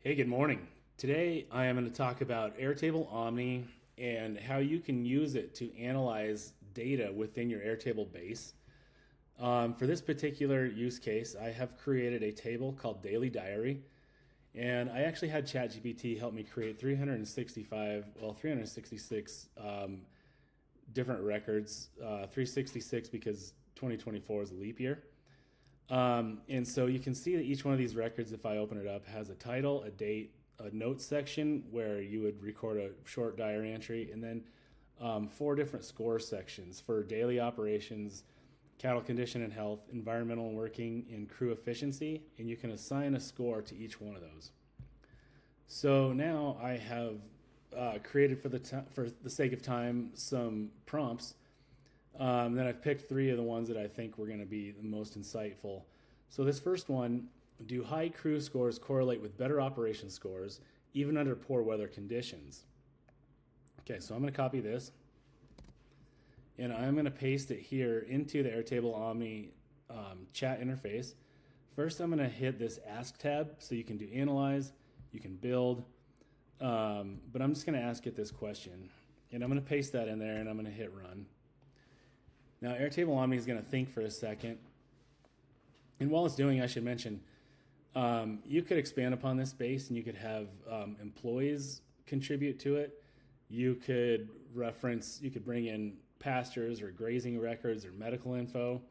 Hey, good morning. Today I am going to talk about Airtable Omni and how you can use it to analyze data within your Airtable base. For this particular use case, I have created a table called Daily Diary, and I actually had ChatGPT help me create 366 different records. 366 because 2024 is a leap year. And so you can see that each one of these records, if I open it up, has a title, a date, a notes section where you would record a short diary entry, and then four different score sections for daily operations, cattle condition and health, environmental and working, and crew efficiency. And you can assign a score to each one of those. So now I have created, for the sake of time, some prompts. Then I've picked three of the ones that I think were going to be the most insightful. So this first one, do high crew scores correlate with better operation scores, even under poor weather conditions? Okay, so I'm going to copy this, and I'm going to paste it here into the Airtable Omni chat interface. First, I'm going to hit this Ask tab, so you can do Analyze, you can build, but I'm just going to ask it this question, and I'm going to paste that in there, and I'm going to hit Run. Now, Airtable Omni is going to think for a second. And while it's doing, I should mention, you could expand upon this base and you could have employees contribute to it. You could bring in pastures or grazing records or medical info.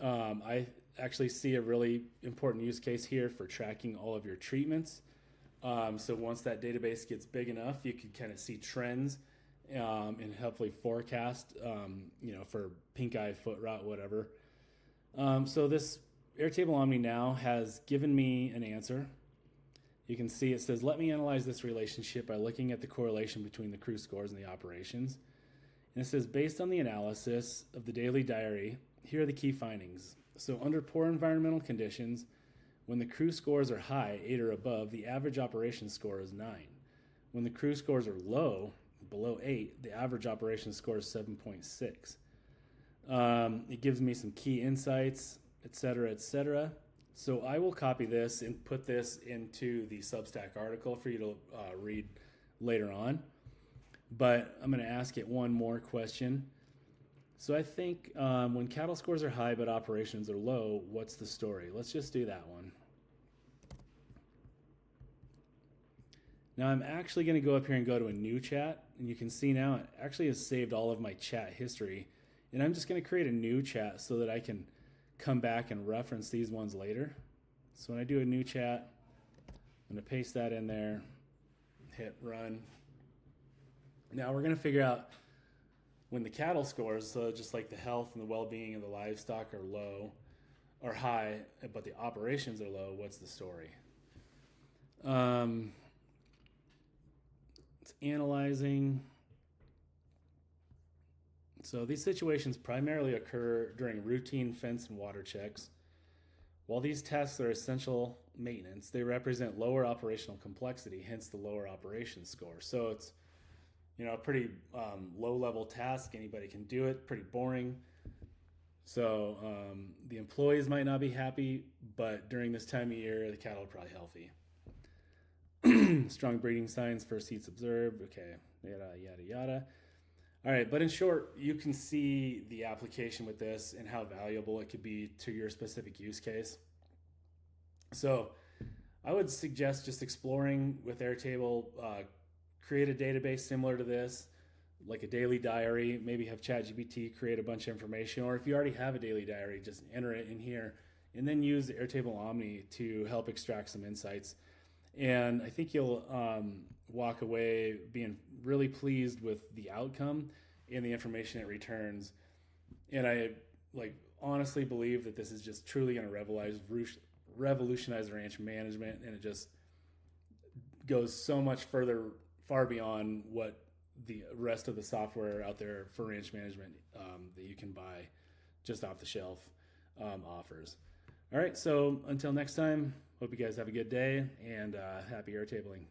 I actually see a really important use case here for tracking all of your treatments. So once that database gets big enough, you could kind of see trends and hopefully forecast, for pink eye, foot rot, whatever. So this Airtable Omni now has given me an answer. You can see it says, let me analyze this relationship by looking at the correlation between the crew scores and the operations. And it says, based on the analysis of the daily diary, here are the key findings. So under poor environmental conditions, when the crew scores are high, 8 or above, the average operation score is 9. When the crew scores are low, below 8, the average operation score is 7.6. It gives me some key insights, etc., etc. So I will copy this and put this into the Substack article for you to read later on. But I'm going to ask it one more question. So I think when cattle scores are high but operations are low, what's the story? Let's just do that one. Now I'm actually going to go up here and go to a new chat, and you can see now it actually has saved all of my chat history. And I'm just going to create a new chat so that I can come back and reference these ones later. So when I do a new chat, I'm going to paste that in there, hit Run. Now we're going to figure out when the cattle scores, so just like the health and the well-being of the livestock are low or high, but the operations are low, what's the story? It's analyzing. So these situations primarily occur during routine fence and water checks. While these tasks are essential maintenance, they represent lower operational complexity, hence the lower operation score. So it's a pretty low-level task. Anybody can do it, pretty boring. So the employees might not be happy, but during this time of year, the cattle are probably healthy. Strong breeding signs, first heats observed. Okay, yada, yada, yada. All right, but in short, you can see the application with this and how valuable it could be to your specific use case. So I would suggest just exploring with Airtable. Create a database similar to this, like a daily diary. Maybe have ChatGPT create a bunch of information, or if you already have a daily diary, just enter it in here and then use Airtable Omni to help extract some insights. And I think you'll walk away being really pleased with the outcome and the information it returns. And I honestly believe that this is just truly going to revolutionize ranch management, and it just goes so much far beyond what the rest of the software out there for ranch management that you can buy just off the shelf offers. All right, so until next time, hope you guys have a good day, and happy airtabling.